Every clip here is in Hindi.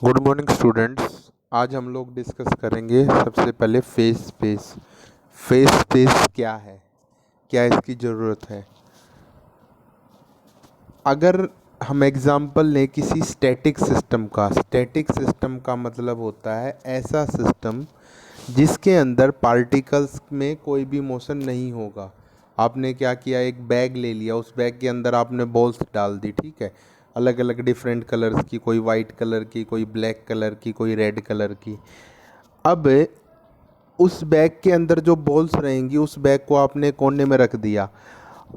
Good morning students. आज हम लोग डिस्कस करेंगे सबसे पहले फेस स्पेस। फेस स्पेस क्या है, क्या इसकी ज़रूरत है। अगर हम एग्जांपल लें किसी स्टैटिक सिस्टम का, स्टैटिक सिस्टम का मतलब होता है ऐसा सिस्टम जिसके अंदर पार्टिकल्स में कोई भी मोशन नहीं होगा। आपने क्या किया, एक बैग ले लिया, उस बैग के अंदर आपने बॉल्स डाल दी, ठीक है, अलग अलग डिफरेंट कलर्स की, कोई वाइट कलर की, कोई ब्लैक कलर की, कोई रेड कलर की। अब उस बैग के अंदर जो बॉल्स रहेंगी, उस बैग को आपने कोने में रख दिया।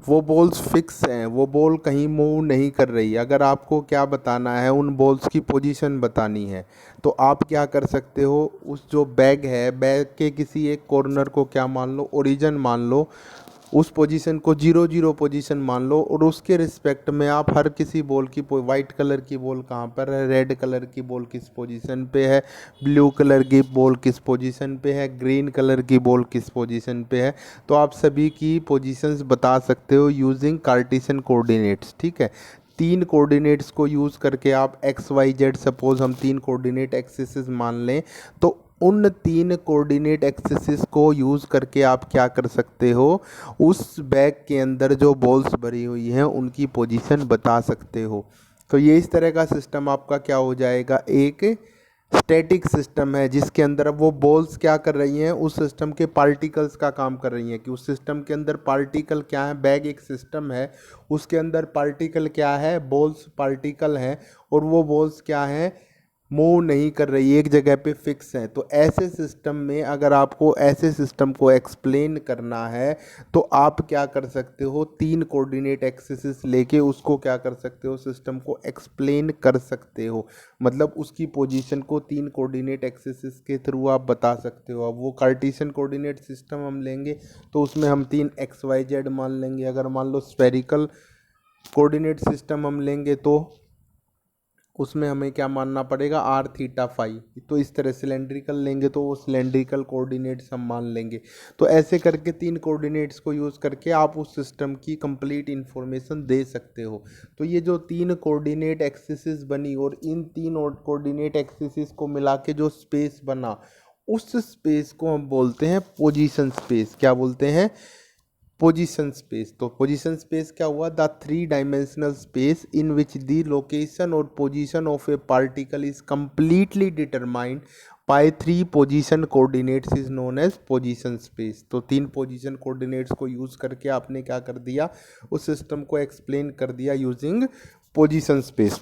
वो बॉल्स फिक्स हैं, वो बॉल कहीं मूव नहीं कर रही। अगर आपको क्या बताना है, उन बॉल्स की पोजीशन बतानी है, तो आप क्या कर सकते हो, उस जो बैग है, बैग के किसी एक कॉर्नर को क्या मान लो, ओरिजिन मान लो, उस पोजीशन को 0 0 पोजीशन मान लो, और उसके रिस्पेक्ट में आप हर किसी बॉल की, वाइट कलर की बॉल कहाँ पर है, रेड कलर की बॉल किस पोजीशन पे है, ब्लू कलर की बॉल किस पोजीशन पे है, ग्रीन कलर की बॉल किस पोजीशन पे है। तो आप सभी की पोजीशंस बता सकते हो यूजिंग कार्टेशियन कोऑर्डिनेट्स, ठीक है। तीन कोऑर्डिनेट्स को यूज़ करके आप एक्स वाई जेड, सपोज हम तीन कोऑर्डिनेट एक्सिस मान लें, तो उन तीन कोऑर्डिनेट एक्सिस को यूज़ करके आप क्या कर सकते हो, उस बैग के अंदर जो बॉल्स भरी हुई हैं उनकी पोजीशन बता सकते हो। तो ये इस तरह का सिस्टम आपका क्या हो जाएगा, एक स्टैटिक सिस्टम है जिसके अंदर अब वो बॉल्स क्या कर रही हैं, उस सिस्टम के पार्टिकल्स का काम कर रही हैं। कि उस सिस्टम के अंदर पार्टिकल क्या है, बैग एक सिस्टम है, उसके अंदर पार्टिकल क्या है, बॉल्स पार्टिकल हैं, और वो बॉल्स क्या हैं, मूव नहीं कर रही, एक जगह पे फिक्स है। तो ऐसे सिस्टम में अगर आपको ऐसे सिस्टम को एक्सप्लेन करना है, तो आप क्या कर सकते हो, तीन कोऑर्डिनेट एक्सिस लेके उसको क्या कर सकते हो, सिस्टम को एक्सप्लेन कर सकते हो। मतलब उसकी पोजीशन को तीन कोऑर्डिनेट एक्सिस के थ्रू आप बता सकते हो। अब वो कार्टेशियन कोऑर्डिनेट सिस्टम हम लेंगे तो उसमें हम तीन एक्स वाई जेड मान लेंगे। अगर मान लो स्फेरिकल कोऑर्डिनेट सिस्टम हम लेंगे तो उसमें हमें क्या मानना पड़ेगा, आर थीटा फाई। तो इस तरह सिलेंड्रिकल लेंगे तो वो सिलेंड्रिकल कोऑर्डिनेट्स हम मान लेंगे। तो ऐसे करके तीन कोऑर्डिनेट्स को यूज़ करके आप उस सिस्टम की कंप्लीट इन्फॉर्मेशन दे सकते हो। तो ये जो तीन कोऑर्डिनेट एक्सिस बनी, और इन तीन कोऑर्डिनेट एक्सिस को मिला के जो स्पेस बना, उस स्पेस को हम बोलते हैं पोजीशन स्पेस। क्या बोलते हैं, पोजीशन स्पेस। तो पोजीशन स्पेस क्या हुआ, the three dimensional space in which the location और position of a particle is completely determined by three position coordinates is known as position space. तो तीन पोजीशन कोऑर्डिनेट्स को यूज करके आपने क्या कर दिया, उस सिस्टम को एक्सप्लेन कर दिया यूजिंग पोजीशन स्पेस।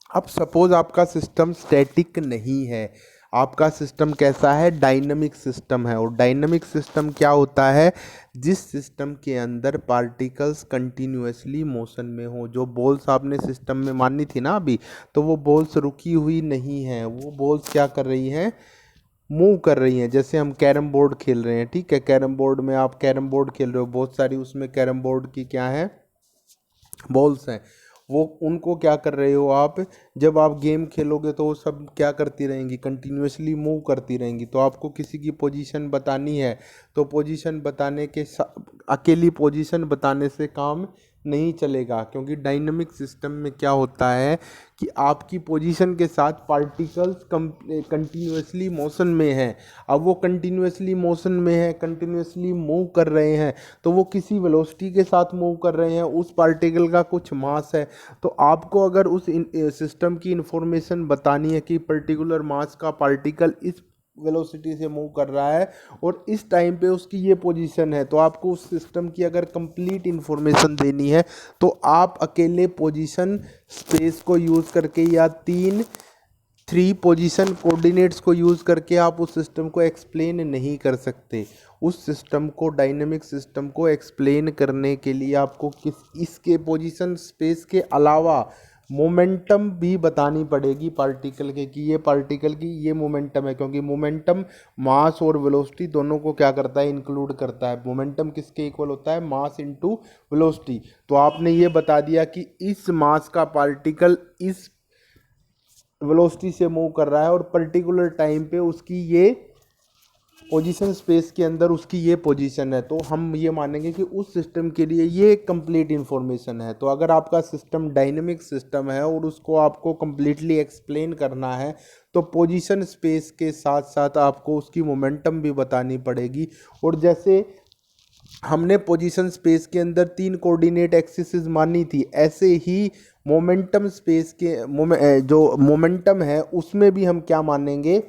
अब सपोज आपका सिस्टम स्टैटिक नहीं है, आपका सिस्टम कैसा है, डायनामिक सिस्टम है। और डायनामिक सिस्टम क्या होता है, जिस सिस्टम के अंदर पार्टिकल्स कंटिन्यूअसली मोशन में हो। जो बॉल्स आपने सिस्टम में मानी थी ना अभी, तो वो बॉल्स रुकी हुई नहीं है, वो बॉल्स क्या कर रही हैं, मूव कर रही हैं। जैसे हम कैरम बोर्ड खेल रहे हैं, ठीक है, कैरम बोर्ड में आप कैरम बोर्ड खेल रहे हो, बहुत सारी उसमें कैरम बोर्ड की क्या है, बॉल्स हैं। वो उनको क्या कर रहे हो आप, जब आप गेम खेलोगे तो वो सब क्या करती रहेंगी, कंटिन्यूअसली मूव करती रहेंगी। तो आपको किसी की पोजीशन बतानी है, तो पोजीशन बताने के अकेली पोजीशन बताने से काम नहीं चलेगा, क्योंकि डायनामिक सिस्टम में क्या होता है कि आपकी पोजीशन के साथ पार्टिकल्स कंटिन्यूअसली मोशन में हैं। अब वो कंटिन्यूअसली मोशन में है, कंटिन्यूअसली मूव कर रहे हैं, तो वो किसी वेलोसिटी के साथ मूव कर रहे हैं, उस पार्टिकल का कुछ मास है। तो आपको अगर उस सिस्टम की इंफॉर्मेशन बतानी है कि पर्टिकुलर मास का पार्टिकल इस वेलोसिटी से मूव कर रहा है और इस टाइम पे उसकी ये पोजीशन है, तो आपको उस सिस्टम की अगर कंप्लीट इंफॉर्मेशन देनी है, तो आप अकेले पोजीशन स्पेस को यूज़ करके या तीन थ्री पोजीशन कोऑर्डिनेट्स को यूज़ करके आप उस सिस्टम को एक्सप्लेन नहीं कर सकते। उस सिस्टम को, डायनेमिक सिस्टम को एक्सप्लेन करने के लिए आपको इसके पोजीशन स्पेस के अलावा मोमेंटम भी बतानी पड़ेगी पार्टिकल के, कि ये पार्टिकल की ये मोमेंटम है। क्योंकि मोमेंटम मास और वेलोसिटी दोनों को क्या करता है, इंक्लूड करता है। मोमेंटम किसके इक्वल होता है, मास इनटू वेलोसिटी। तो आपने ये बता दिया कि इस मास का पार्टिकल इस वेलोसिटी से मूव कर रहा है और पर्टिकुलर टाइम पे उसकी ये पोजीशन स्पेस के अंदर उसकी ये पोजीशन है, तो हम ये मानेंगे कि उस सिस्टम के लिए ये कंप्लीट इन्फॉर्मेशन है। तो अगर आपका सिस्टम डायनेमिक सिस्टम है और उसको आपको कंप्लीटली एक्सप्लेन करना है, तो पोजीशन स्पेस के साथ साथ आपको उसकी मोमेंटम भी बतानी पड़ेगी। और जैसे हमने पोजीशन स्पेस के अंदर 3 कोऑर्डिनेट एक्सिस मानी थी, ऐसे ही मोमेंटम स्पेस के जो मोमेंटम है उसमें भी हम क्या मानेंगे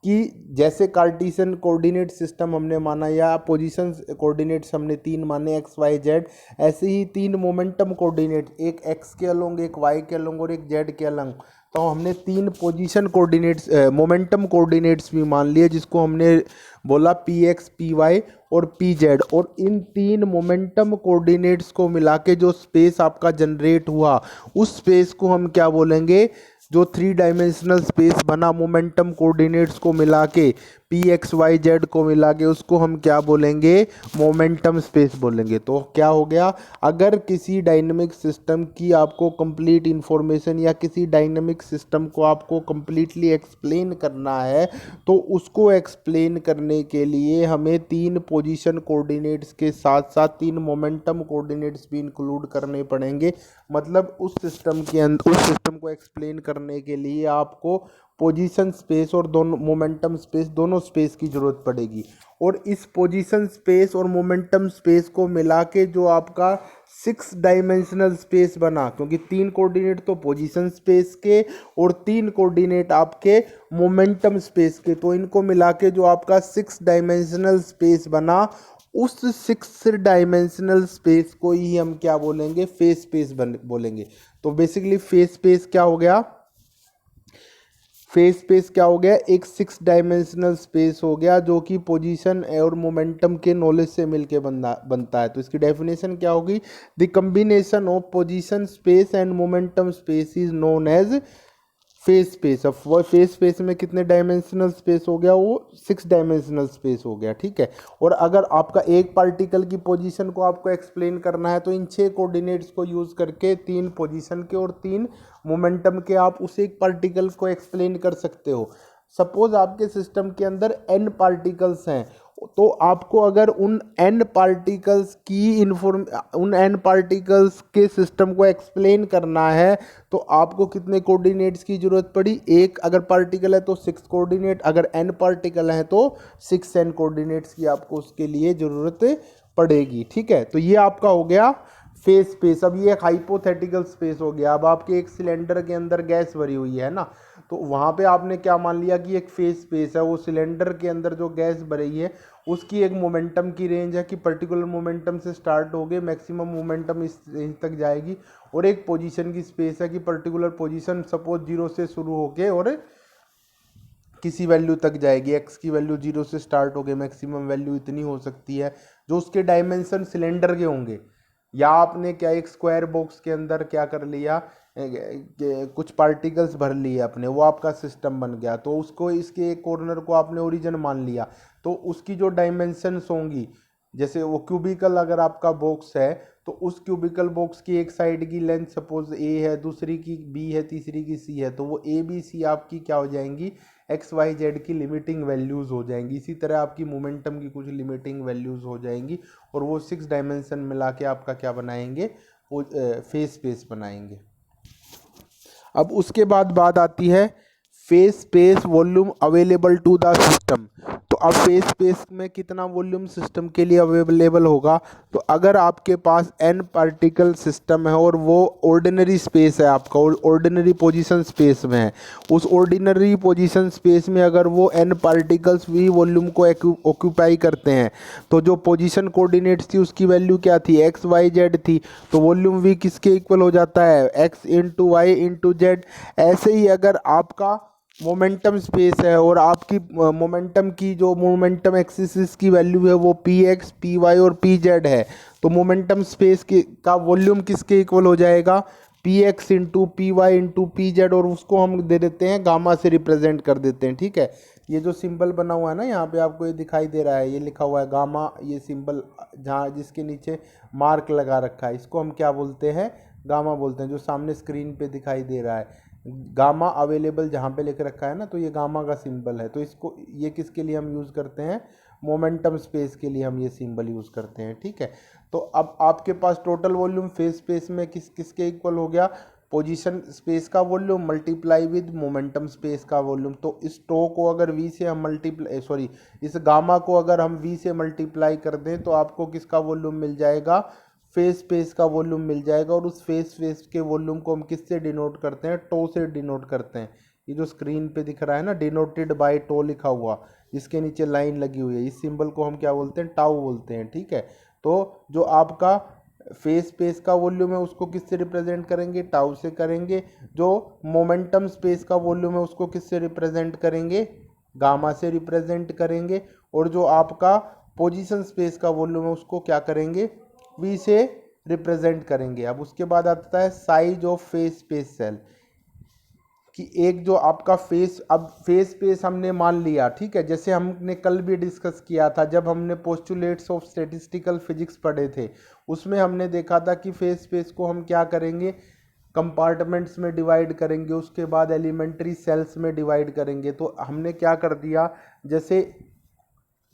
कि जैसे कार्टेशियन कोऑर्डिनेट सिस्टम हमने माना या पोजीशन कोऑर्डिनेट्स हमने 3 माने एक्स वाई जेड, ऐसे ही 3 मोमेंटम कोऑर्डिनेट, एक एक्स के अलोंग, एक वाई के अलोंग और एक जेड के अलोंग, तो हमने 3 पोजीशन कोऑर्डिनेट्स मोमेंटम कोऑर्डिनेट्स भी मान लिए, जिसको हमने बोला पी एक्स, पी वाई और पी जेड। और इन 3 मोमेंटम कोऑर्डिनेट्स को मिला के जो स्पेस आपका जनरेट हुआ, उस स्पेस को हम क्या बोलेंगे, जो 3 डायमेंशनल स्पेस बना मोमेंटम कोऑर्डिनेट्स को मिला के, पी एक्स वाई जेड को मिला के, उसको हम क्या बोलेंगे, मोमेंटम स्पेस बोलेंगे। तो क्या हो गया, अगर किसी डायनेमिक सिस्टम की आपको कंप्लीट इंफॉर्मेशन या किसी डायनेमिक सिस्टम को आपको कंप्लीटली एक्सप्लेन करना है, तो उसको एक्सप्लेन करने के लिए हमें 3 पोजीशन कोऑर्डिनेट्स के साथ साथ 3 मोमेंटम कोऑर्डिनेट्स भी इंक्लूड करने पड़ेंगे। मतलब उस सिस्टम के अंदर, उस सिस्टम को एक्सप्लेन करने के लिए आपको पोजीशन स्पेस और दोनों मोमेंटम स्पेस, दोनों स्पेस की ज़रूरत पड़ेगी। और इस पोजीशन स्पेस और मोमेंटम स्पेस को मिला के जो आपका 6 डायमेंशनल स्पेस बना, क्योंकि 3 कोऑर्डिनेट तो पोजीशन स्पेस के और 3 कोऑर्डिनेट आपके मोमेंटम स्पेस के, तो इनको मिला के जो आपका 6 डायमेंशनल स्पेस बना, उस 6 डायमेंशनल स्पेस को ही हम क्या बोलेंगे, फेस स्पेस बोलेंगे। तो बेसिकली फेस स्पेस क्या हो गया, फेस स्पेस क्या हो गया, एक 6 डायमेंशनल स्पेस हो गया जो कि पोजीशन और मोमेंटम के नॉलेज से मिलके बनता है। तो इसकी डेफिनेशन क्या होगी, the combination of position space and momentum space is known as phase space. अब वो फेस स्पेस में कितने डायमेंशनल स्पेस हो गया, वो 6 डायमेंशनल स्पेस हो गया, ठीक है। और अगर आपका एक पार्टिकल की पोजीशन को आपको एक्सप्लेन करना है, तो इन 6 कोऑर्डिनेट्स को यूज़ करके 3 पोजीशन के और 3 मोमेंटम के आप उस एक पार्टिकल को एक्सप्लेन कर सकते हो। सपोज आपके सिस्टम के अंदर n पार्टिकल्स हैं, तो आपको अगर उन n पार्टिकल्स के सिस्टम को एक्सप्लेन करना है, तो आपको कितने कोऑर्डिनेट्स की ज़रूरत पड़ी, एक अगर पार्टिकल है तो 6 कोऑर्डिनेट, अगर n पार्टिकल है तो 6n कोऑर्डिनेट्स की आपको उसके लिए ज़रूरत पड़ेगी, ठीक है। तो ये आपका हो गया फेस स्पेस। अब ये एक हाइपोथेटिकल स्पेस हो गया। अब आपके एक सिलेंडर के अंदर गैस भरी हुई है ना, तो वहाँ पे आपने क्या मान लिया कि एक फेस स्पेस है, वो सिलेंडर के अंदर जो गैस भरी है उसकी एक मोमेंटम की रेंज है कि पर्टिकुलर मोमेंटम से स्टार्ट हो गए मैक्सिमम मोमेंटम इस रेंज तक जाएगी, और एक पोजीशन की स्पेस है कि पर्टिकुलर पोजीशन सपोज 0 से शुरू होके और किसी वैल्यू तक जाएगी, एक्स की वैल्यू 0 से स्टार्ट हो गई, मैक्सिमम वैल्यू इतनी हो सकती है, जो उसके डायमेंशन सिलेंडर के होंगे। या आपने क्या एक स्क्वायर बॉक्स के अंदर क्या कर लिया, कुछ पार्टिकल्स भर लिए अपने, वो आपका सिस्टम बन गया, तो उसको इसके एक कॉर्नर को आपने ओरिजिन मान लिया, तो उसकी जो डायमेंशंस होंगी, जैसे वो क्यूबिकल अगर आपका बॉक्स है, तो उस क्यूबिकल बॉक्स की एक साइड की लेंथ सपोज ए है, दूसरी की बी है, तीसरी की सी है, तो वो ए बी सी आपकी क्या हो जाएंगी, एक्स वाई जेड की लिमिटिंग वैल्यूज़ हो जाएंगी। इसी तरह आपकी मोमेंटम की कुछ लिमिटिंग वैल्यूज़ हो जाएंगी, और वो 6 डायमेंशन मिला के आपका क्या बनाएंगे, वो फेस स्पेस बनाएंगे। अब उसके बाद बात आती है phase space volume available to the system. तो अब फेस स्पेस में कितना वॉल्यूम सिस्टम के लिए अवेलेबल होगा, तो अगर आपके पास n पार्टिकल सिस्टम है और वो ऑर्डिनरी स्पेस है आपका, ऑर्डिनरी पोजीशन स्पेस में है, उस ऑर्डिनरी पोजीशन स्पेस में अगर वो n पार्टिकल्स भी वॉल्यूम को ऑक्यूपाई करते हैं, तो जो पोजीशन कोऑर्डिनेट्स थी उसकी वैल्यू क्या थी, एक्स वाई जेड थी, तो वॉल्यूम v किसके इक्वल हो जाता है, x into Y into Z. ऐसे ही अगर आपका मोमेंटम स्पेस है और आपकी मोमेंटम की जो मोमेंटम एक्सिस की वैल्यू है वो पी एक्स, पी वाई और पी जेड है, तो मोमेंटम स्पेस का वॉल्यूम किसके इक्वल हो जाएगा, P X into P Y into P Z, और उसको हम दे देते हैं गामा से रिप्रेजेंट कर देते हैं, ठीक है। ये जो सिंबल बना हुआ है ना यहाँ पे आपको ये दिखाई दे रहा है, ये लिखा हुआ है गामा, ये सिंबल जहाँ जिसके नीचे मार्क लगा रखा है, इसको हम क्या बोलते हैं, गामा बोलते हैं। जो सामने स्क्रीन पे दिखाई दे रहा है गामा अवेलेबल जहाँ पे लिख रखा है ना, तो ये गामा का सिंबल है। तो इसको ये किसके लिए हम यूज़ करते हैं, मोमेंटम स्पेस के लिए हम ये सिंबल यूज़ करते हैं, ठीक है। तो अब आपके पास टोटल वॉल्यूम फेज स्पेस में किसके इक्वल हो गया, पोजीशन स्पेस का volume multiply with momentum space का वॉल्यूम। तो इस टो को अगर v से हम इस गामा को अगर हम v से मल्टीप्लाई कर दें तो आपको किसका वॉल्यूम मिल जाएगा, फेज स्पेस का वॉल्यूम मिल जाएगा। और उस फेज स्पेस के वॉल्यूम को हम किससे डिनोट करते हैं, टो से डिनोट करते हैं। ये जो स्क्रीन पे दिख रहा है ना, डिनोटेड बाय टो लिखा हुआ, जिसके नीचे लाइन लगी हुई है, इस सिंबल को हम क्या बोलते हैं, टाउ बोलते हैं, ठीक है। तो जो आपका फेज स्पेस का वॉल्यूम है उसको किससे रिप्रेजेंट करेंगे, टाउ से करेंगे। जो मोमेंटम स्पेस का वॉल्यूम है उसको किससे रिप्रेजेंट करेंगे, गामा से रिप्रेजेंट करेंगे। और जो आपका पोजीशन स्पेस का वॉल्यूम है उसको क्या करेंगे, वी से रिप्रेजेंट करेंगे। अब उसके बाद आता है size of phase space cell, कि एक जो आपका फेस, अब फेस स्पेस हमने मान लिया, ठीक है। जैसे हमने कल भी डिस्कस किया था जब हमने पोस्टुलेट्स ऑफ स्टैटिस्टिकल फिजिक्स पढ़े थे, उसमें हमने देखा था कि फेस स्पेस को हम क्या करेंगे, कंपार्टमेंट्स में डिवाइड करेंगे, उसके बाद एलिमेंट्री सेल्स में डिवाइड करेंगे। तो हमने क्या कर दिया, जैसे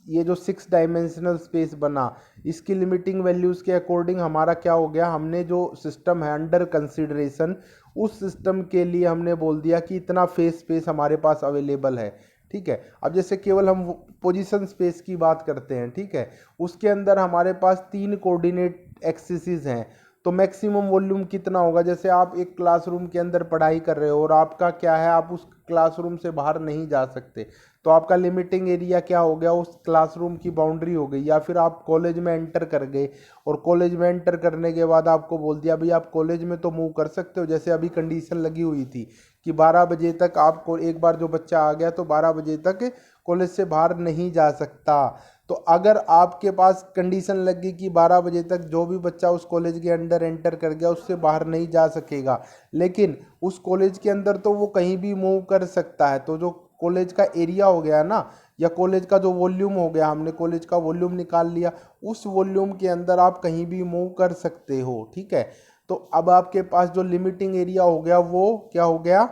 ये जो 6 डायमेंशनल स्पेस बना, इसकी लिमिटिंग वैल्यूज़ के अकॉर्डिंग हमारा क्या हो गया, हमने जो सिस्टम है अंडर कंसिडरेशन, उस सिस्टम के लिए हमने बोल दिया कि इतना फेस स्पेस हमारे पास अवेलेबल है, ठीक है। अब जैसे केवल हम पोजीशन स्पेस की बात करते हैं, ठीक है, उसके अंदर हमारे पास 3 कोऑर्डिनेट एक्सिस हैं। तो मैक्सिमम वॉल्यूम कितना होगा, जैसे आप एक क्लासरूम के अंदर पढ़ाई कर रहे हो और आपका क्या है, आप उस क्लासरूम से बाहर नहीं जा सकते, तो आपका लिमिटिंग एरिया क्या हो गया, उस क्लासरूम की बाउंड्री हो गई। या फिर आप कॉलेज में एंटर कर गए और कॉलेज में एंटर करने के बाद आपको बोल दिया भाई आप कॉलेज में तो मूव कर सकते हो, जैसे अभी कंडीशन लगी हुई थी कि 12 बजे तक आपको, एक बार जो बच्चा आ गया तो 12 बजे तक कॉलेज से बाहर नहीं जा सकता। तो अगर आपके पास कंडीशन लग गई कि 12 बजे तक जो भी बच्चा उस कॉलेज के अंदर एंटर कर गया उससे बाहर नहीं जा सकेगा, लेकिन उस कॉलेज के अंदर तो वो कहीं भी मूव कर सकता है। तो जो कॉलेज का एरिया हो गया ना, या कॉलेज का जो वॉल्यूम हो गया, हमने कॉलेज का वॉल्यूम निकाल लिया, उस वॉल्यूम के अंदर आप कहीं भी मूव कर सकते हो, ठीक है। तो अब आपके पास जो लिमिटिंग एरिया हो गया वो क्या हो गया,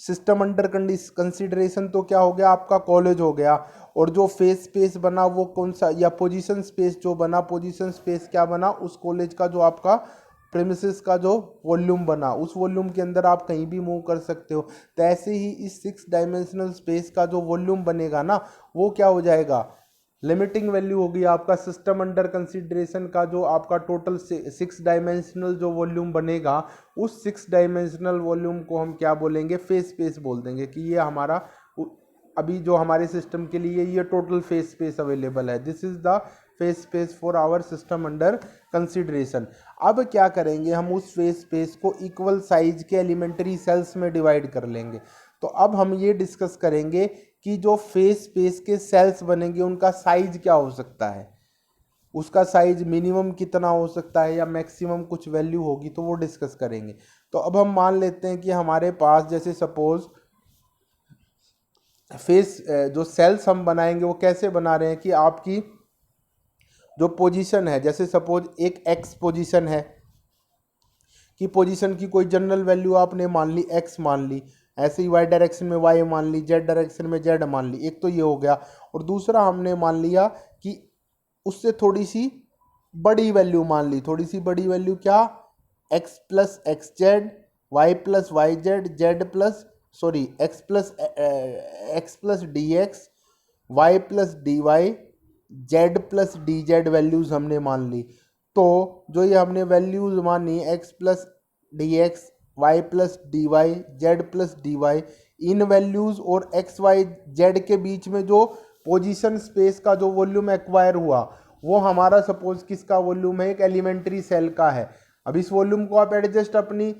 सिस्टम अंडर कंसिडरेशन, तो क्या हो गया, आपका कॉलेज हो गया। और जो फेस स्पेस बना वो कौन सा, या पोजीशन स्पेस जो बना, पोजीशन स्पेस क्या बना, उस कॉलेज का जो आपका प्रेमिसेस का जो वॉल्यूम बना, उस वॉल्यूम के अंदर आप कहीं भी मूव कर सकते हो। तो ऐसे ही इस 6 डायमेंशनल स्पेस का जो वॉल्यूम बनेगा ना, वो क्या हो जाएगा, लिमिटिंग वैल्यू होगी आपका सिस्टम अंडर कंसिडरेशन का, जो आपका टोटल 6 डायमेंशनल जो वॉल्यूम बनेगा, उस 6 डायमेंशनल वॉल्यूम को हम क्या बोलेंगे, फेस स्पेस बोल देंगे कि ये हमारा अभी जो हमारे सिस्टम के लिए ये टोटल फेस स्पेस अवेलेबल है, this is the phase space for our system under consideration. अब क्या करेंगे, हम उस फेस स्पेस को इक्वल साइज के एलिमेंट्री सेल्स में डिवाइड कर लेंगे। तो अब हम ये डिस्कस करेंगे कि जो फेस स्पेस के सेल्स बनेंगे उनका साइज क्या हो सकता है, उसका साइज मिनिमम कितना हो सकता है या मैक्सिमम कुछ वैल्यू होगी, तो वो डिस्कस करेंगे। तो अब हम मान लेते हैं कि हमारे पास, जैसे सपोज फेस जो सेल्स हम बनाएंगे वो कैसे बना रहे हैं कि आपकी जो पोजीशन है, जैसे सपोज एक एक्स पोजीशन है, कि पोजीशन की कोई जनरल वैल्यू आपने मान ली एक्स मान ली, ऐसे ही वाई डायरेक्शन में वाई मान ली, जेड डायरेक्शन में जेड मान ली, एक तो ये हो गया। और दूसरा हमने मान लिया कि उससे थोड़ी सी बड़ी वैल्यू मान ली, थोड़ी सी बड़ी वैल्यू क्या, X plus X Z, Y plus Y Z, Z plus X plus D X, Y plus D Y, Z plus D Z values हमने मान ली। तो जो ये हमने वैल्यूज़ मानी, X plus D X, Y plus D Y, Z plus D Y, इन वैल्यूज़ और एक्स वाई जेड के बीच में जो पोजीशन स्पेस का जो वॉल्यूम एक्वायर हुआ, वो हमारा सपोज किसका वॉल्यूम है, एक एलिमेंट्री सेल का है। अब इस वॉल्यूम को आप एडजस्ट अपनी,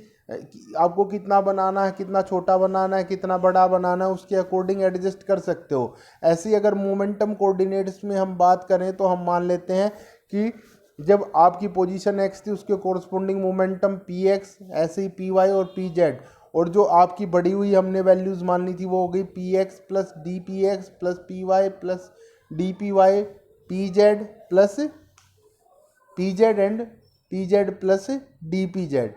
आपको कितना बनाना है, कितना छोटा बनाना है, कितना बड़ा बनाना है, उसके अकॉर्डिंग एडजस्ट कर सकते हो। ऐसे ही अगर मोमेंटम कोऑर्डिनेट्स में हम बात करें तो हम मान लेते हैं कि जब आपकी पोजीशन एक्स थी उसके कोरस्पोंडिंग मोमेंटम पी एक्स, ऐसे ही पी वाई और पी जेड, और जो आपकी बढ़ी हुई हमने वैल्यूज़ माननी थी वो हो गई P X plus D P X plus P Y plus D P Y, P Z plus P Z and P Z plus D P Z.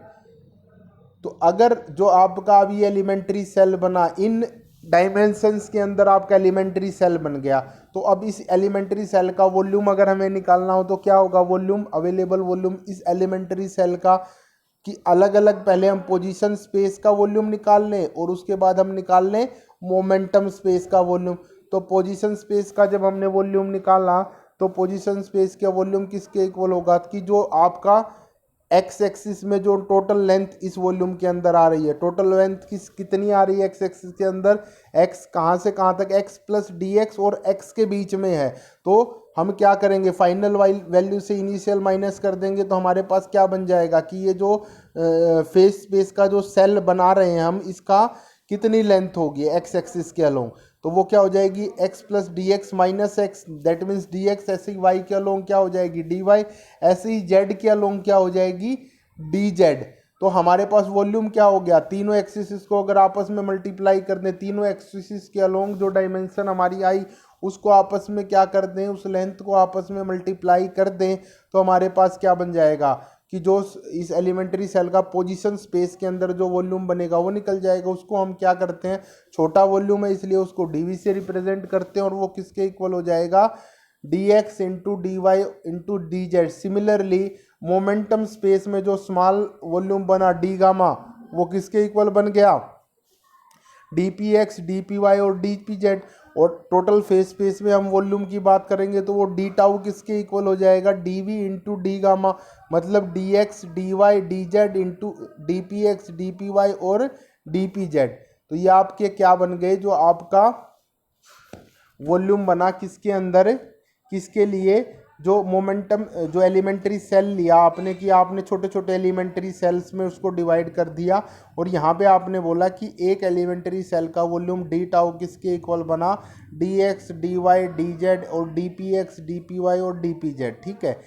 तो अगर जो आपका अभी एलिमेंट्री सेल बना, इन डायमेंशंस के अंदर आपका एलिमेंट्री सेल बन गया, तो तो अब इस एलिमेंट्री सेल का वॉल्यूम अगर हमें निकालना हो तो क्या होगा, वॉल्यूम अवेलेबल वॉल्यूम इस एलिमेंट्री सेल का कि अलग अलग पहले हम पोजीशन स्पेस का वॉल्यूम निकाल लें और उसके बाद हम निकाल लें मोमेंटम स्पेस का वॉल्यूम। तो पोजीशन स्पेस का जब हमने वॉल्यूम निकाला तो पोजीशन स्पेस का वॉल्यूम किसके इक्वल होगा कि जो आपका एक्स एक्सिस में जो टोटल लेंथ इस वॉल्यूम के अंदर आ रही है, टोटल लेंथ कितनी आ रही है एक्स एक्सिस के अंदर, एक्स कहाँ से कहाँ तक, एक्स प्लस डी एक्स और एक्स के बीच में है। तो हम क्या करेंगे, फाइनल वैल्यू से इनिशियल माइनस कर देंगे तो हमारे पास क्या बन जाएगा कि ये जो फेस स्पेस का जो सेल बना रहे हैं हम, इसका कितनी लेंथ होगी एक्स एक्सिस के अलोंग, तो वो क्या हो जाएगी x plus D x minus x, that means D x. ऐसे ही वाई के अलोंग क्या हो जाएगी डी वाई, ऐसे ही जेड के अलोंग क्या हो जाएगी डी जेड। तो हमारे पास वॉल्यूम क्या हो गया, तीनों एक्सिस को अगर आपस में मल्टीप्लाई कर दें, तीनों एक्सिस के अलोंग जो डायमेंशन हमारी आई उसको आपस में क्या कर दें, उस लेंथ को आपस में मल्टीप्लाई कर दें, तो हमारे पास क्या बन जाएगा कि जो इस एलिमेंट्री सेल का पोजीशन स्पेस के अंदर जो वॉल्यूम बनेगा वो निकल जाएगा। उसको हम क्या करते हैं, छोटा वॉल्यूम है इसलिए उसको डीवी से रिप्रेजेंट करते हैं और वो किसके इक्वल हो जाएगा D X into D Y into D Z. Similarly momentum space में जो स्मॉल वॉल्यूम बना डी गामा वो किसके इक्वल बन गया D P X D P Y और डी पी जेड। और टोटल फेस स्पेस में हम वॉल्यूम की बात करेंगे तो वो डी टाउ किसके इक्वल हो जाएगा D V into D gamma, मतलब D X D Y D Z into D P X D P Y और डी पी जेड। तो ये आपके क्या बन गए, जो आपका वॉल्यूम बना किसके अंदर, किसके लिए, जो मोमेंटम जो एलिमेंट्री सेल लिया आपने कि आपने छोटे छोटे एलिमेंट्री सेल्स में उसको डिवाइड कर दिया और यहाँ पे आपने बोला कि एक एलिमेंट्री सेल का वॉल्यूम डी टाउ किसके इक्वल बना D X D Y D Z और D P X D P Y और डी पी जेड। ठीक है,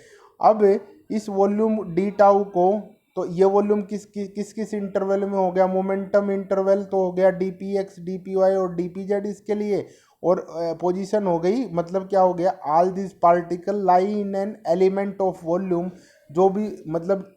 अब इस वॉल्यूम डी टाउ को, तो ये वॉल्यूम किस इंटरवल में हो गया, मोमेंटम इंटरवल तो हो गया D P X D P Y और डी पी जेड इसके लिए, और पोजीशन हो गई, मतलब क्या हो गया all this particle lie in an element of volume. जो भी मतलब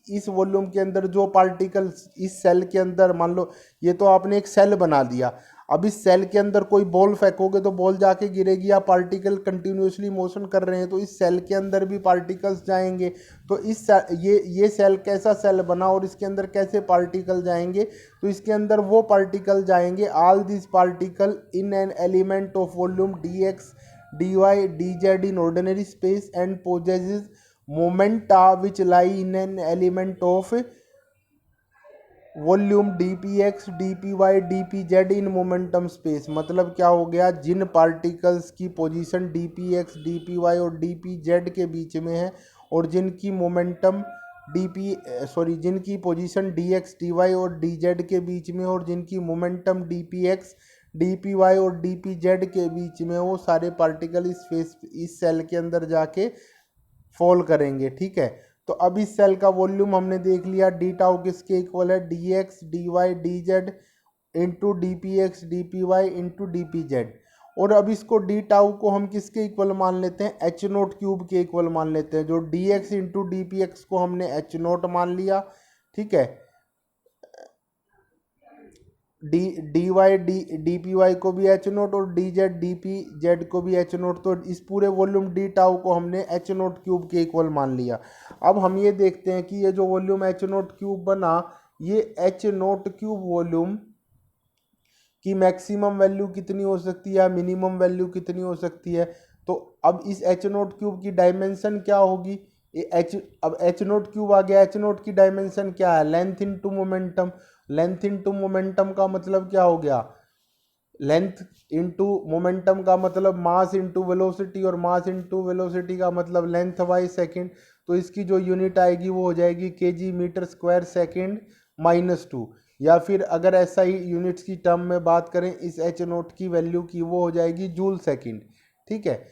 इस वॉल्यूम के अंदर जो पार्टिकल्स इस सेल के अंदर, मान लो ये तो आपने एक सेल बना दिया, अब इस सेल के अंदर कोई बॉल फेंकोगे तो बॉल जाके गिरेगी, या पार्टिकल कंटिन्यूसली मोशन कर रहे हैं तो इस सेल के अंदर भी पार्टिकल्स जाएंगे। तो इस ये सेल कैसा सेल बना और इसके अंदर कैसे पार्टिकल जाएंगे, तो इसके अंदर वो पार्टिकल जाएंगे all this particle in an element of volume D X D Y D Z in ordinary space and possesses momenta which lie in an element of volume D P X D P Y D P Z in momentum space. मतलब क्या हो गया, जिन पार्टिकल्स की position D P X D P Y और डी पी जेड के बीच में है और जिनकी मोमेंटम जिनकी position D X D Y और डी जेड के बीच में और जिनकी momentum D P X D P Y और डी पी जेड के बीच में, वो सारे पार्टिकल इस सेल के अंदर जाके फॉल करेंगे। ठीक है, तो अब इस सेल का वॉल्यूम हमने देख लिया, डी टाउ किसके इक्वल है D X D Y D Z into D P X D P Y into D P Z. और अब इसको डी टाउ को हम किसके इक्वल मान लेते हैं, एच नोट क्यूब के इक्वल मान लेते हैं। जो D X into D P X को हमने एच नोट मान लिया, ठीक है, D Y D P Y को भी एच नोट और D Z D P Z को भी एच नोट, तो इस पूरे वॉल्यूम डी टाउ को हमने एच नोट क्यूब के इक्वल मान लिया। अब हम ये देखते हैं कि ये जो वॉल्यूम एच नोट क्यूब बना, ये एच नोट क्यूब वॉल्यूम की मैक्सिमम वैल्यू कितनी हो सकती है, मिनिमम वैल्यू कितनी हो सकती है। तो अब इस एच नोट क्यूब की डायमेंशन क्या होगी, अब एच नोट क्यूब आ गया, एच नोट की डायमेंशन क्या है, length into momentum. Length into momentum का मतलब क्या हो गया, लेंथ इनटू मोमेंटम का मतलब मास इनटू वेलोसिटी, और मास इनटू वेलोसिटी का मतलब लेंथ बाई सेकंड। तो इसकी जो यूनिट आएगी वो हो जाएगी केजी मीटर स्क्वायर सेकंड -2, या फिर अगर ऐसा ही यूनिट्स की टर्म में बात करें इस एच नोट की वैल्यू की, वो हो जाएगी जूल सेकंड। ठीक है,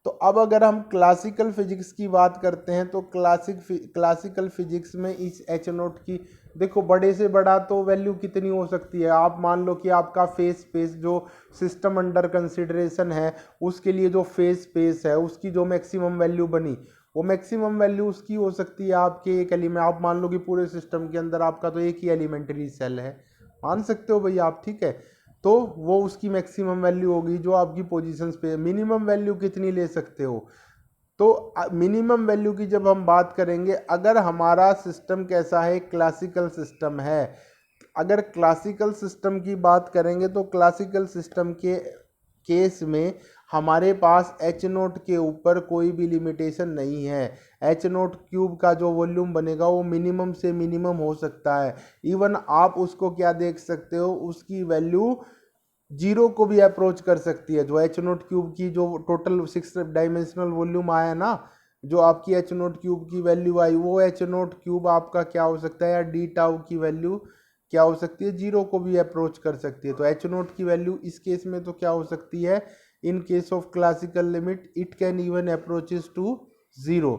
तो अब अगर हम क्लासिकल फिजिक्स की बात करते हैं तो क्लासिकल फिजिक्स में इस एच नोट की, देखो बड़े से बड़ा तो वैल्यू कितनी हो सकती है, आप मान लो कि आपका फेस स्पेस जो सिस्टम अंडर कंसिडरेशन है उसके लिए जो फेस स्पेस है उसकी जो मैक्सिमम वैल्यू बनी, वो मैक्सिमम वैल्यू उसकी हो सकती है आपके एक एलिमेंट, आप मान लो कि पूरे सिस्टम के अंदर आपका तो एक ही एलिमेंट्री सेल है, मान सकते हो भैया आप। ठीक है, तो वो उसकी मैक्सिमम वैल्यू होगी जो आपकी पोजीशंस पे। मिनिमम वैल्यू कितनी ले सकते हो, तो मिनिमम वैल्यू की जब हम बात करेंगे, अगर हमारा सिस्टम कैसा है, क्लासिकल सिस्टम है, अगर क्लासिकल सिस्टम की बात करेंगे तो क्लासिकल सिस्टम के केस में हमारे पास एच नोट के ऊपर कोई भी लिमिटेशन नहीं है। एच नोट क्यूब का जो वॉल्यूम बनेगा वो मिनिमम से मिनिमम हो सकता है। इवन आप उसको क्या देख सकते हो, उसकी वैल्यू जीरो को भी अप्रोच कर सकती है। जो एच नोट क्यूब की जो टोटल 6 डायमेंशनल वॉल्यूम आया ना, जो आपकी एच नोट क्यूब की वैल्यू आई, वो एच नोट क्यूब आपका क्या हो सकता है, या डी टाउ की वैल्यू क्या हो सकती है, जीरो को भी अप्रोच कर सकती है। तो एच नोट की वैल्यू इस केस में तो क्या हो सकती है, in case of classical limit it can even approaches to zero,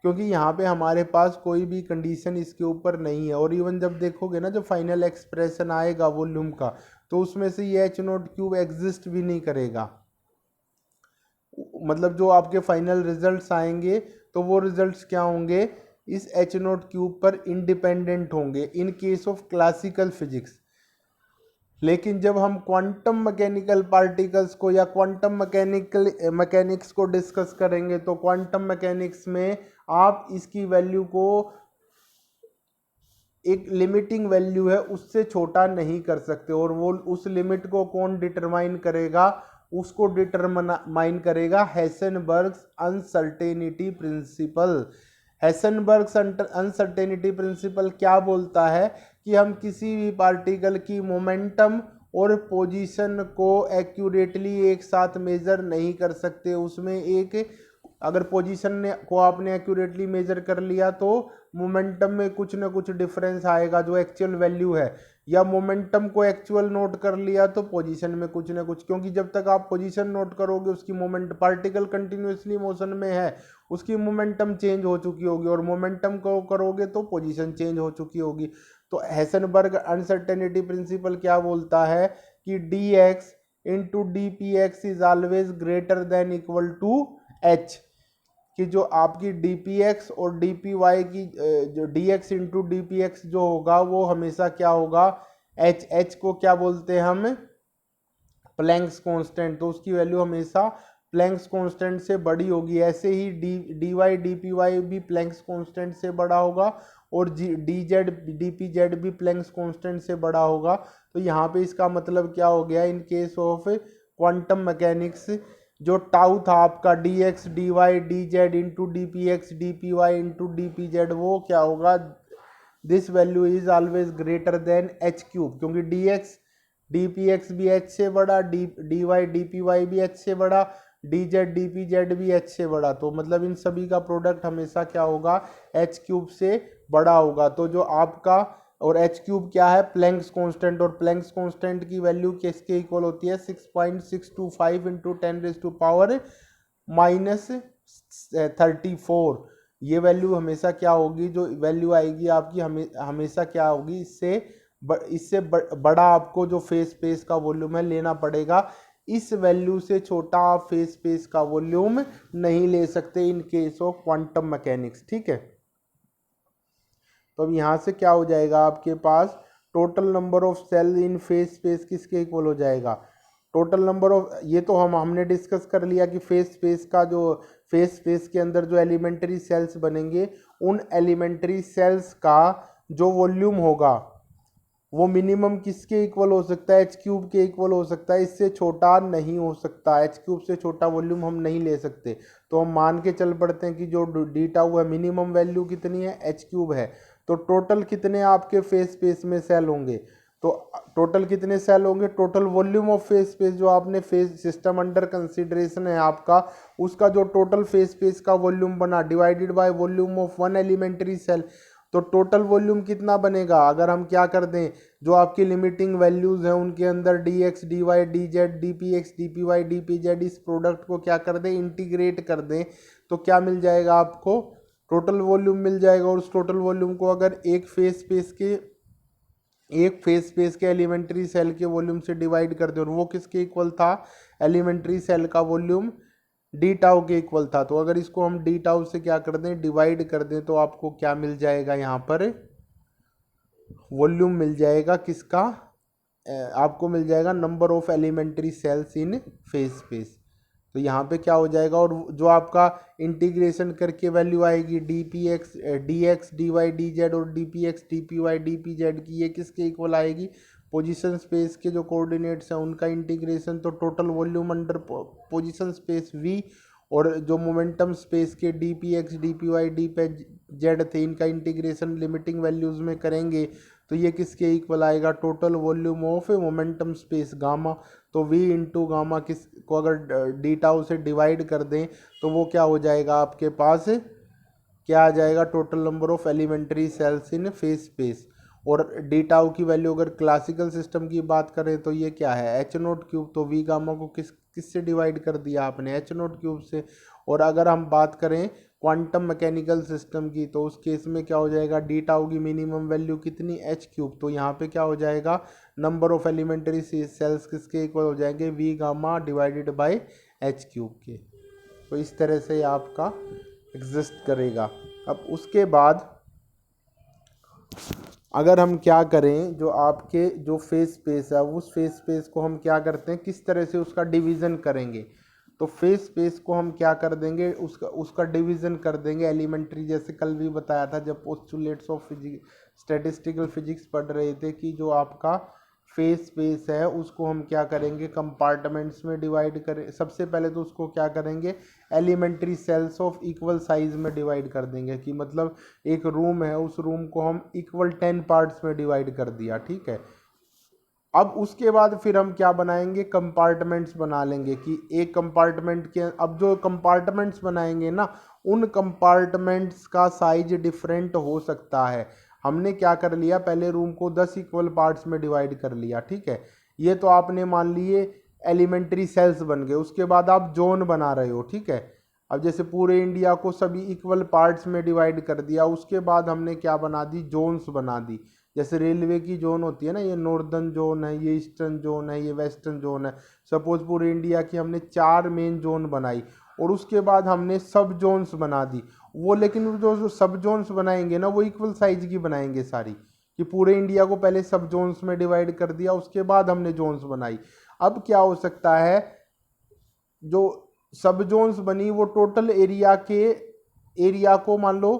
क्योंकि यहाँ पे हमारे पास कोई भी कंडीशन इसके ऊपर नहीं है। और इवन जब देखोगे ना, जब फाइनल एक्सप्रेशन आएगा वॉल्यूम का, तो उसमें से ये एच नोट क्यूब एग्जिस्ट भी नहीं करेगा। मतलब जो आपके फाइनल रिजल्ट्स आएंगे तो वो रिजल्ट्स क्या होंगे, इस एच नोट क्यूब पर इंडिपेंडेंट होंगे इन केस ऑफ क्लासिकल फिजिक्स। लेकिन जब हम क्वांटम मैकेनिकल पार्टिकल्स को या क्वांटम मैकेनिक्स को डिस्कस करेंगे, तो क्वांटम मैकेनिक्स में आप इसकी वैल्यू को एक लिमिटिंग वैल्यू है उससे छोटा नहीं कर सकते। और वो उस लिमिट को कौन डिटरमाइन करेगा, उसको डिटरमाइन करेगा हेसेनबर्ग्स अनसर्टेनिटी प्रिंसिपल। हेसेनबर्ग्स अनसर्टेनिटी प्रिंसिपल क्या बोलता है कि हम किसी भी पार्टिकल की मोमेंटम और पोजीशन को एक्यूरेटली एक साथ मेजर नहीं कर सकते। उसमें एक, अगर पोजीशन को आपने एक्यूरेटली मेजर कर लिया तो मोमेंटम में कुछ ना कुछ डिफरेंस आएगा जो एक्चुअल वैल्यू है, या मोमेंटम को एक्चुअल नोट कर लिया तो पोजीशन में कुछ ना कुछ, क्योंकि जब तक आप पोजीशन नोट करोगे उसकी मोमेंट, पार्टिकल कंटिन्यूसली मोशन में है, उसकी मोमेंटम चेंज हो चुकी होगी, और मोमेंटम को करोगे तो पोजीशन चेंज हो चुकी होगी। तो हेसेनबर्ग अनसर्टेनिटी प्रिंसिपल क्या बोलता है कि D X into D P X is always greater than equal to H, कि जो आपकी डी पी एक्स और डी पी वाई की जो D X into D P X जो होगा वो हमेशा क्या होगा, एच। एच को क्या बोलते हैं हम, प्लैंक्स कांस्टेंट, तो उसकी वैल्यू हमेशा प्लैंक्स कांस्टेंट से बड़ी होगी। ऐसे ही D Y D P Y भी प्लैंक्स कांस्टेंट से बड़ा होगा, और D Z D P Z भी प्लैंक्स कांस्टेंट से बड़ा होगा। तो यहाँ पे इसका मतलब क्या हो गया, in case of quantum mechanics जो टाउ था आपका D X D Y D Z into D P X D P Y into D P Z, वो क्या होगा, this value is always greater than H cube, क्योंकि D X D P X भी एच से बड़ा, D Y D P Y भी एच से बड़ा, D Z D P Z भी एच से बड़ा। तो मतलब इन सभी का प्रोडक्ट हमेशा क्या होगा, एच क्यूब से बड़ा होगा। तो जो आपका, और एच क्यूब क्या है, प्लैंक्स कांस्टेंट, और प्लैंक्स कांस्टेंट की वैल्यू किसके इक्वल होती है, 6.625 इंटू 10⁻⁻34। ये वैल्यू हमेशा क्या होगी, जो वैल्यू आएगी आपकी हमेशा क्या होगी, इससे बड़ा आपको जो फेस स्पेस का वॉल्यूम है लेना पड़ेगा। इस वैल्यू से छोटा आप फेस स्पेस का वॉल्यूम नहीं ले सकते इन केस ऑफ क्वांटम मैकेनिक्स। ठीक है, तो अब यहाँ से क्या हो जाएगा आपके पास, total number of cell in phase space किसके इक्वल हो जाएगा, टोटल नंबर ऑफ, ये तो हमने डिस्कस कर लिया कि फेस स्पेस का जो फेस स्पेस के अंदर जो एलिमेंट्री सेल्स बनेंगे, उन एलिमेंट्री सेल्स का जो वॉल्यूम होगा वो मिनिमम किसके इक्वल हो सकता है, एच क्यूब के इक्वल हो सकता है, इससे छोटा नहीं हो सकता। एच क्यूब से छोटा वॉल्यूम हम नहीं ले सकते। तो हम मान के चल पड़ते हैं कि जो डी टाउ है, मिनिमम वैल्यू कितनी है, एच क्यूब है। तो टोटल कितने आपके फेस स्पेस में सेल होंगे, तो टोटल कितने सेल होंगे, total volume of face space जो आपने फेस सिस्टम अंडर कंसिडरेशन है आपका, उसका जो टोटल फेस स्पेस का वॉल्यूम बना divided by volume of one elementary cell, तो टोटल वॉल्यूम कितना बनेगा। अगर हम क्या कर दें, जो आपकी लिमिटिंग वैल्यूज हैं उनके अंदर D X D Y D Z D P X D P Y D P Z, इस प्रोडक्ट को क्या कर दें, इंटीग्रेट कर दें, तो क्या मिल जाएगा आपको, टोटल वॉल्यूम मिल जाएगा। और उस टोटल वॉल्यूम को अगर एक फेस स्पेस के एलिमेंट्री सेल के वॉल्यूम से डिवाइड कर दें, और वो किसके इक्वल था, एलिमेंट्री सेल का वॉल्यूम डी टाउ के इक्वल था। तो अगर इसको हम डी टाउ से क्या कर दें, डिवाइड कर दें, तो आपको क्या मिल जाएगा, यहाँ पर वॉल्यूम मिल जाएगा किसका, आपको मिल जाएगा number of elementary cells in phase space. तो यहाँ पे क्या हो जाएगा, और जो आपका इंटीग्रेशन करके वैल्यू आएगी D P X D X D Y D Z और D P X D P Y D P Z की, ये किसके इक्वल आएगी, पोजीशन स्पेस के जो कोऑर्डिनेट्स हैं उनका इंटीग्रेशन, तो total volume under position space V, और जो मोमेंटम स्पेस के D P X D P Y D P Z थे इनका इंटीग्रेशन लिमिटिंग वैल्यूज़ में करेंगे, तो ये किसके इक्वल आएगा, total volume of momentum space gamma. तो v इंटू गामा किस को अगर डी टाउ से डिवाइड कर दें तो वो क्या हो जाएगा, आपके पास क्या आ जाएगा, total number of elementary cells in phase space. और डी टाउ की वैल्यू अगर क्लासिकल सिस्टम की बात करें तो ये क्या है, एच नोट क्यूब। तो वी गामा को किससे डिवाइड कर दिया आपने, एच नोट क्यूब से। और अगर हम बात करें क्वांटम मैकेनिकल सिस्टम की, तो उस केस में क्या हो जाएगा, डी टाउ की मिनिमम वैल्यू कितनी, एच क्यूब। तो यहाँ पे क्या हो जाएगा, नंबर ऑफ एलिमेंट्री सेल्स किसके इक्वल हो जाएंगे, V gamma divided by H cube के। तो इस तरह से आपका एग्जिस्ट करेगा। अब उसके बाद अगर हम क्या करें, जो आपके जो फेज स्पेस है उस फेज स्पेस को हम क्या करते हैं, किस तरह से उसका डिवीज़न करेंगे। तो फेज स्पेस को हम क्या कर देंगे, उसका डिवीज़न कर देंगे एलिमेंट्री, जैसे कल भी बताया था जब postulates of physics statistical physics पढ़ रहे थे, कि जो आपका फेज स्पेस है उसको हम क्या करेंगे, कंपार्टमेंट्स में डिवाइड करें। सबसे पहले तो उसको क्या करेंगे, elementary cells of equal size में डिवाइड कर देंगे, कि मतलब एक रूम है उस रूम को हम इक्वल 10 पार्ट्स में डिवाइड कर दिया, ठीक है। अब उसके बाद फिर हम क्या बनाएंगे, कंपार्टमेंट्स बना लेंगे, कि एक कंपार्टमेंट के, अब जो कंपार्टमेंट्स बनाएंगे ना उन कंपार्टमेंट्स का साइज डिफरेंट हो सकता है। हमने क्या कर लिया, पहले रूम को 10 इक्वल पार्ट्स में डिवाइड कर लिया, ठीक है। ये तो आपने मान लिए एलिमेंट्री सेल्स बन गए। उसके बाद आप जोन बना रहे हो, ठीक है। अब जैसे पूरे इंडिया को सभी इक्वल पार्ट्स में डिवाइड कर दिया, उसके बाद हमने क्या बना दी, जोन्स बना दी। जैसे रेलवे की जोन होती है ना, ये नॉर्दर्न जोन है, ये ईस्टर्न जोन है, ये वेस्टर्न जोन है। सपोज पूरे इंडिया की हमने 4 मेन जोन बनाई, और उसके बाद हमने सब जोन्स बना दी। वो लेकिन जो सब जोन्स बनाएंगे ना वो इक्वल साइज की बनाएंगे सारी, कि पूरे इंडिया को पहले सब जोन्स में डिवाइड कर दिया, उसके बाद हमने जोन्स बनाई। अब क्या हो सकता है, जो सब जोन्स बनी वो टोटल एरिया को मान लो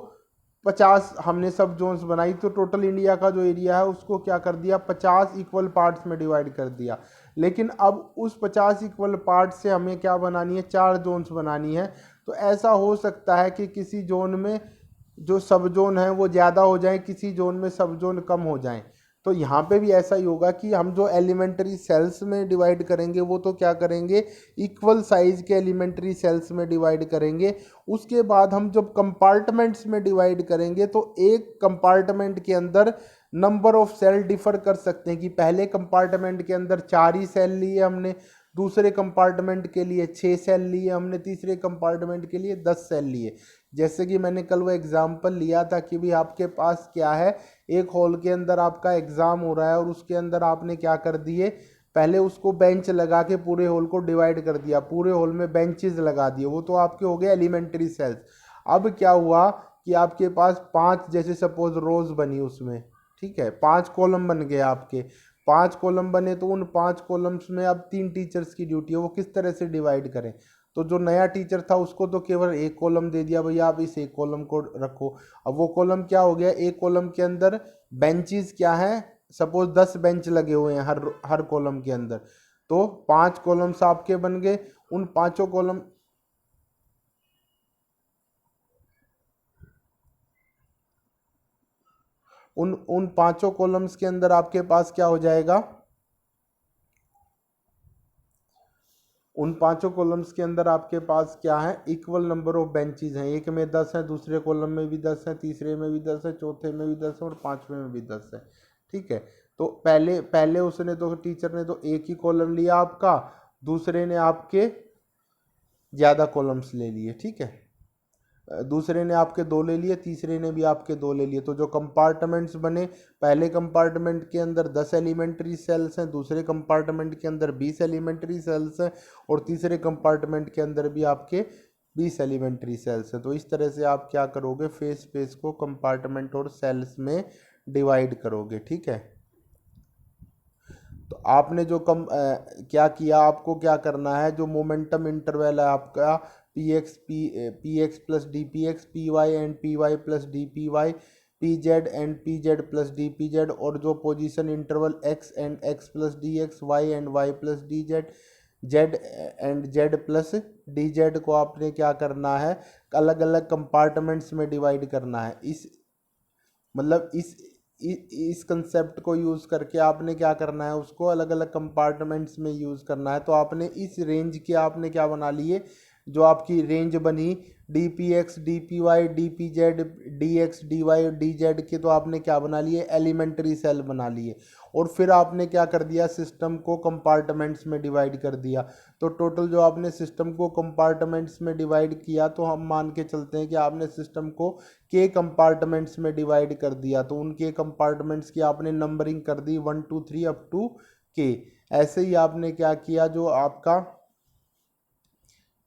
50, हमने सब जोन्स बनाई तो टोटल इंडिया का जो एरिया है उसको क्या कर दिया, 50 इक्वल पार्ट्स में डिवाइड कर दिया। लेकिन अब उस 50 इक्वल पार्ट से हमें क्या बनानी है, 4 जोन्स बनानी है। तो ऐसा हो सकता है कि किसी जोन में जो सब जोन है वो ज़्यादा हो जाए, किसी जोन में सब जोन कम हो जाए। तो यहाँ पे भी ऐसा ही होगा कि हम जो एलिमेंट्री सेल्स में डिवाइड करेंगे वो तो क्या करेंगे, इक्वल साइज के एलिमेंट्री सेल्स में डिवाइड करेंगे। उसके बाद हम जब कंपार्टमेंट्स में डिवाइड करेंगे तो एक कंपार्टमेंट के अंदर नंबर ऑफ सेल डिफर कर सकते हैं, कि पहले कंपार्टमेंट के अंदर 4 ही सेल लिए हमने, दूसरे कंपार्टमेंट के लिए 6 सेल लिए हमने, तीसरे कंपार्टमेंट के लिए 10 सेल लिए। जैसे कि मैंने कल वो एग्जाम्पल लिया था कि भी आपके पास क्या है, एक हॉल के अंदर आपका एग्ज़ाम हो रहा है और उसके अंदर आपने क्या कर दिए, पहले उसको बेंच लगा के पूरे हॉल को डिवाइड कर दिया, पूरे हॉल में बेंचेस लगा दिए, वो तो आपके हो गए एलिमेंट्री सेल्स। अब क्या हुआ कि आपके पास 5 जैसे सपोज रोज बनी उसमें, ठीक है, 5 कॉलम बन गए आपके। 5 कॉलम बने तो उन 5 कॉलम्स में अब 3 टीचर्स की ड्यूटी है, वो किस तरह से डिवाइड करें। तो जो नया टीचर था उसको तो केवल एक कॉलम दे दिया, भैया आप इस एक कॉलम को रखो। अब वो कॉलम क्या हो गया, एक कॉलम के अंदर बेंचेस क्या है, सपोज 10 बेंच लगे हुए हैं हर कॉलम के अंदर, तो 5 कॉलम्स आपके बन गए। उन पांचों कॉलम उन पांचों कॉलम्स के अंदर आपके पास क्या हो जाएगा, उन पांचों कॉलम्स के अंदर आपके पास क्या है, इक्वल नंबर ऑफ बेंचेस हैं। एक में 10 है, दूसरे कॉलम में भी 10 है, तीसरे में भी 10 है, चौथे में भी 10 है और पांचवें में भी 10 है, ठीक है। तो पहले पहले उसने तो टीचर ने तो एक ही कॉलम लिया आपका, दूसरे ने आपके ज़्यादा कॉलम्स ले लिए, ठीक है। दूसरे ने आपके 2 ले लिए, तीसरे ने भी आपके 2 ले लिए। तो जो कंपार्टमेंट्स बने, पहले कंपार्टमेंट के अंदर 10 एलिमेंट्री सेल्स हैं, दूसरे कंपार्टमेंट के अंदर 20 एलिमेंट्री सेल्स हैं और तीसरे कंपार्टमेंट के अंदर भी आपके 20 एलिमेंट्री सेल्स हैं। तो इस तरह से आप क्या करोगे, फेज स्पेस को कंपार्टमेंट और सेल्स में डिवाइड करोगे, ठीक है। तो आपने जो क्या किया, आपको क्या करना है, जो मोमेंटम इंटरवल है आपका P X plus D P X, P Y and P Y plus D P Y, P Z and P Z plus D P Z, और जो position interval X and X plus D X, Y and Y plus D Z, Z and Z plus D Z को आपने क्या करना है, अलग अलग कंपार्टमेंट्स में डिवाइड करना है। इस मतलब इस कंसेप्ट को यूज़ करके आपने क्या करना है, उसको अलग अलग कंपार्टमेंट्स में यूज़ करना है। तो आपने इस रेंज के आपने क्या बना लिए, जो आपकी रेंज बनी D P X, D P Y, D P Z, D X, D Y, D Z के, तो आपने क्या बना लिए, एलिमेंट्री सेल बना लिए। और फिर आपने क्या कर दिया, सिस्टम को कंपार्टमेंट्स में डिवाइड कर दिया। तो टोटल जो आपने सिस्टम को कंपार्टमेंट्स में डिवाइड किया, तो हम मान के चलते हैं कि आपने सिस्टम को के कंपार्टमेंट्स में डिवाइड कर दिया। तो उनके कंपार्टमेंट्स की आपने नंबरिंग कर दी 1 2 3 अप टू के। ऐसे ही आपने क्या किया, जो आपका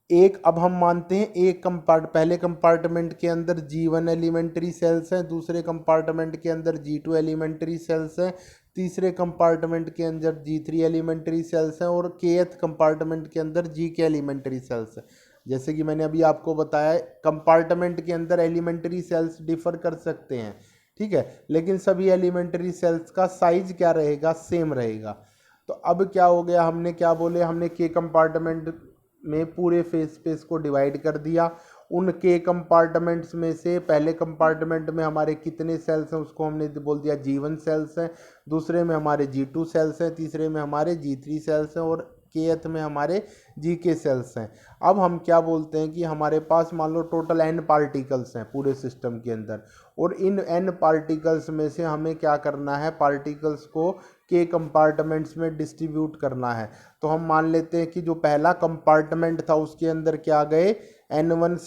एक, अब हम मानते हैं एक पहले कंपार्टमेंट के अंदर G1 एलिमेंट्री सेल्स हैं, दूसरे कंपार्टमेंट के अंदर G2 एलिमेंट्री सेल्स हैं, तीसरे कंपार्टमेंट के अंदर G3 एलिमेंट्री सेल्स हैं, और kth कंपार्टमेंट के अंदर G के एलिमेंट्री सेल्स हैं। जैसे कि मैंने अभी आपको बताया, कंपार्टमेंट के अंदर एलिमेंट्री सेल्स डिफर कर सकते हैं, ठीक है, लेकिन सभी एलिमेंट्री सेल्स का साइज क्या रहेगा, सेम रहेगा। तो अब क्या हो गया, हमने क्या बोले, हमने के कंपार्टमेंट में पूरे फेस स्पेस को डिवाइड कर दिया। उन के कंपार्टमेंट्स में से पहले कंपार्टमेंट में हमारे कितने सेल्स हैं, उसको हमने बोल दिया G1 सेल्स हैं, दूसरे में हमारे G2 सेल्स हैं, तीसरे में हमारे G3 सेल्स हैं, और kth में हमारे Gk सेल्स हैं। अब हम क्या बोलते हैं कि हमारे पास मान लो टोटल n पार्टिकल्स हैं पूरे सिस्टम के अंदर, और इन n पार्टिकल्स में से हमें क्या करना है, पार्टिकल्स को के कंपार्टमेंट्स में डिस्ट्रीब्यूट करना है। तो हम मान लेते हैं कि जो पहला कंपार्टमेंट था उसके अंदर क्या गए, N1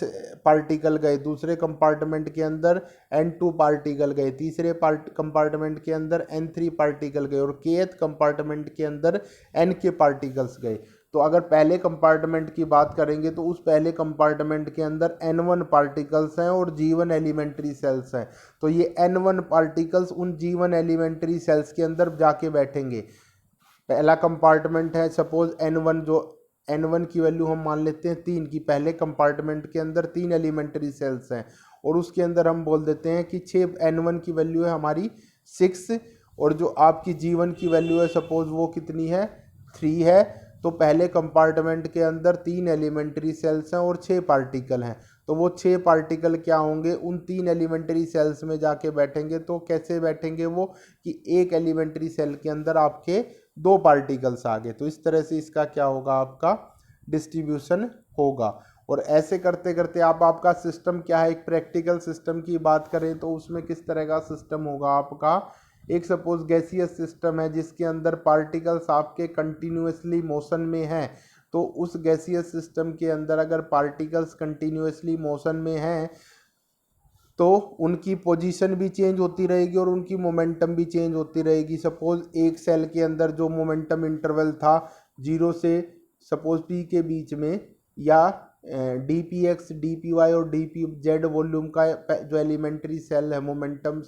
पार्टिकल गए, दूसरे कंपार्टमेंट के अंदर N2 पार्टिकल गए, तीसरे कंपार्टमेंट के अंदर N3 पार्टिकल गए, और kth कंपार्टमेंट के अंदर N के पार्टिकल्स गए। तो अगर पहले कंपार्टमेंट की बात करेंगे तो उस पहले कंपार्टमेंट के अंदर N1 पार्टिकल्स हैं और G1 एलिमेंट्री सेल्स हैं। तो ये N1 पार्टिकल्स उन G1 एलिमेंट्री सेल्स के अंदर जाके बैठेंगे। पहला कंपार्टमेंट है, सपोज N1, जो N1 की वैल्यू हम मान लेते हैं 3 की, पहले कंपार्टमेंट के अंदर 3 एलिमेंट्री सेल्स हैं, और उसके अंदर हम बोल देते हैं कि 6, N1 की वैल्यू है हमारी 6, और जो आपकी G1 की वैल्यू है सपोज वो कितनी है, 3 है। तो पहले कंपार्टमेंट के अंदर 3 एलिमेंट्री सेल्स हैं और 6 पार्टिकल हैं। तो वो 6 पार्टिकल क्या होंगे, उन 3 एलिमेंट्री सेल्स में जाके बैठेंगे। तो कैसे बैठेंगे वो, कि एक एलिमेंट्री सेल के अंदर आपके 2 पार्टिकल्स आ गए। तो इस तरह से इसका क्या होगा, आपका डिस्ट्रीब्यूशन होगा। और ऐसे करते करते आपका सिस्टम क्या है, एक प्रैक्टिकल सिस्टम की बात करें तो उसमें किस तरह का सिस्टम होगा आपका। एक सपोज गैसियस सिस्टम है जिसके अंदर पार्टिकल्स आपके कंटिन्यूसली मोशन में हैं। तो उस गैसियस सिस्टम के अंदर अगर पार्टिकल्स कंटिन्यूसली मोशन में हैं तो उनकी पोजीशन भी चेंज होती रहेगी और उनकी मोमेंटम भी चेंज होती रहेगी। सपोज एक सेल के अंदर जो मोमेंटम इंटरवल था 0 से सपोज p के बीच में, या D P X, D P Y और डी पी जेड वॉल्यूम का जो एलिमेंट्री सेल है मोमेंटम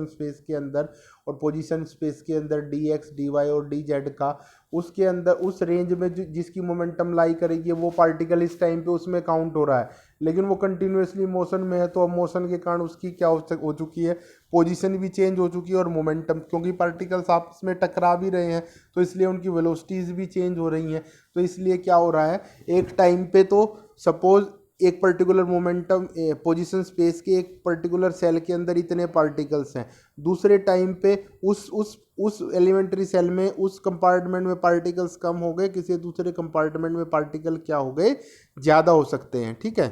स्पेस के अंदर और पोजीशन स्पेस के अंदर डी एक्स, डी वाई और डी जेड का, उसके अंदर उस रेंज में जिसकी मोमेंटम लाई करेगी वो पार्टिकल इस टाइम पे उसमें काउंट हो रहा है। लेकिन वो कंटिन्यूसली मोशन में है, तो अब मोशन के कारण उसकी क्या हो चुकी है, पोजीशन भी चेंज हो चुकी है और मोमेंटम, क्योंकि पार्टिकल्स आपस में टकरा भी रहे हैं तो इसलिए उनकी वेलोसिटीज भी चेंज हो रही हैं। तो इसलिए क्या हो रहा है, एक टाइम पे तो सपोज एक पर्टिकुलर मोमेंटम पोजीशन स्पेस के एक पर्टिकुलर सेल के अंदर इतने पार्टिकल्स हैं, दूसरे टाइम पे उस एलिमेंट्री सेल में उस कंपार्टमेंट में पार्टिकल्स कम हो गए, किसी दूसरे कंपार्टमेंट में पार्टिकल क्या हो गए, ज़्यादा हो सकते हैं। ठीक है,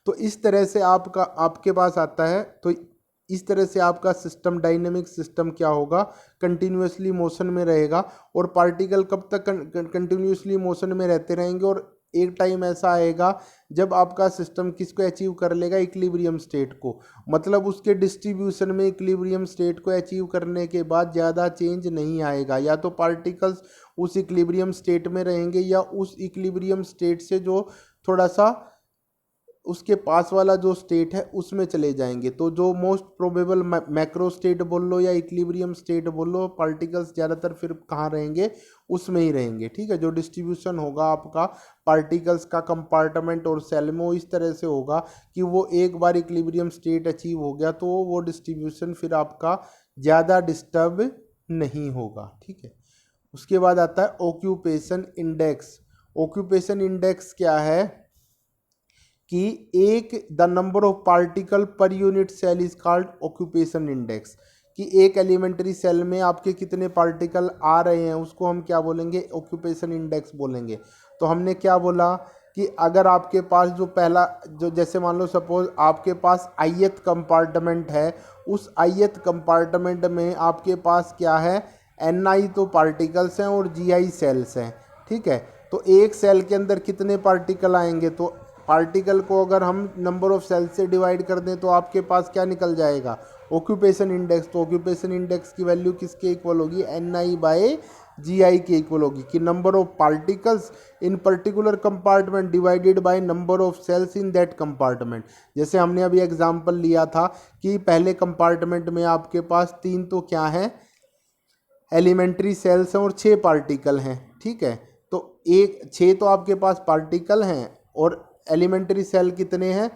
तो इस तरह से आपके पास आता है। तो इस तरह से आपका सिस्टम, डायनेमिक सिस्टम क्या होगा, कंटिन्यूसली मोशन में रहेगा। और पार्टिकल कब तक कंटिन्यूसली मोशन में रहते रहेंगे, और एक टाइम ऐसा आएगा जब आपका सिस्टम किसको अचीव कर लेगा, इक्विलिब्रियम स्टेट को। मतलब उसके डिस्ट्रीब्यूशन में इक्विलिब्रियम स्टेट को अचीव करने के बाद ज़्यादा चेंज नहीं आएगा, या तो पार्टिकल्स उस इक्विलिब्रियम स्टेट में रहेंगे या उस इक्विलिब्रियम स्टेट से जो थोड़ा सा उसके पास वाला जो स्टेट है उसमें चले जाएंगे। तो जो मोस्ट प्रोबेबल मैक्रो स्टेट बोल लो या इक्विलिब्रियम स्टेट बोल लो, पार्टिकल्स ज़्यादातर फिर कहाँ रहेंगे, उसमें ही रहेंगे। ठीक है, जो डिस्ट्रीब्यूशन होगा आपका पार्टिकल्स का कंपार्टमेंट और सेल में, वो इस तरह से होगा कि वो एक बार इक्विलिब्रियम स्टेट अचीव हो गया तो वो डिस्ट्रीब्यूशन फिर आपका ज़्यादा डिस्टर्ब नहीं होगा। ठीक है, उसके बाद आता है ऑक्यूपेशन इंडेक्स। ऑक्यूपेशन इंडेक्स क्या है कि the number of particle per unit cell is called occupation index, कि एक एलिमेंट्री सेल में आपके कितने पार्टिकल आ रहे हैं उसको हम क्या बोलेंगे, ऑक्यूपेशन इंडेक्स बोलेंगे। तो हमने क्या बोला कि अगर आपके पास जो पहला जो जैसे मान लो सपोज आपके पास ith कंपार्टमेंट है, उस ith कंपार्टमेंट में आपके पास क्या है, Ni तो पार्टिकल्स हैं और Gi सेल्स हैं। ठीक है, तो एक सेल के अंदर कितने पार्टिकल आएंगे, तो पार्टिकल को अगर हम नंबर ऑफ सेल से डिवाइड कर दें तो आपके पास क्या निकल जाएगा, ऑक्यूपेशन इंडेक्स। तो ऑक्यूपेशन इंडेक्स की वैल्यू किसके इक्वल होगी, Ni/Gi के इक्वल होगी, कि number of particles in particular compartment divided by number of cells in that compartment. जैसे हमने अभी एग्जांपल लिया था कि पहले कंपार्टमेंट में आपके पास 3 तो क्या है, एलिमेंट्री सेल्स हैं और 6 पार्टिकल हैं। ठीक है, तो 6 तो आपके पास पार्टिकल हैं और एलिमेंट्री सेल कितने हैं,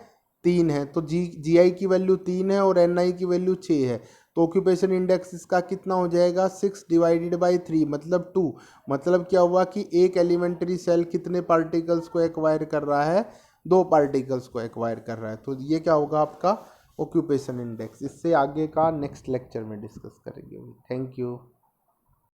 3 हैं। तो Gi की वैल्यू 3 है और Ni की वैल्यू 6 है। तो ऑक्यूपेशन इंडेक्स इसका कितना हो जाएगा, 6/3 मतलब 2। मतलब क्या हुआ कि एक एलिमेंट्री सेल कितने पार्टिकल्स को एक्वायर कर रहा है, 2 पार्टिकल्स को एक्वायर कर रहा है। तो ये क्या होगा आपका ऑक्यूपेशन इंडेक्स। इससे आगे का नेक्स्ट लेक्चर में डिस्कस करेंगे। Thank you.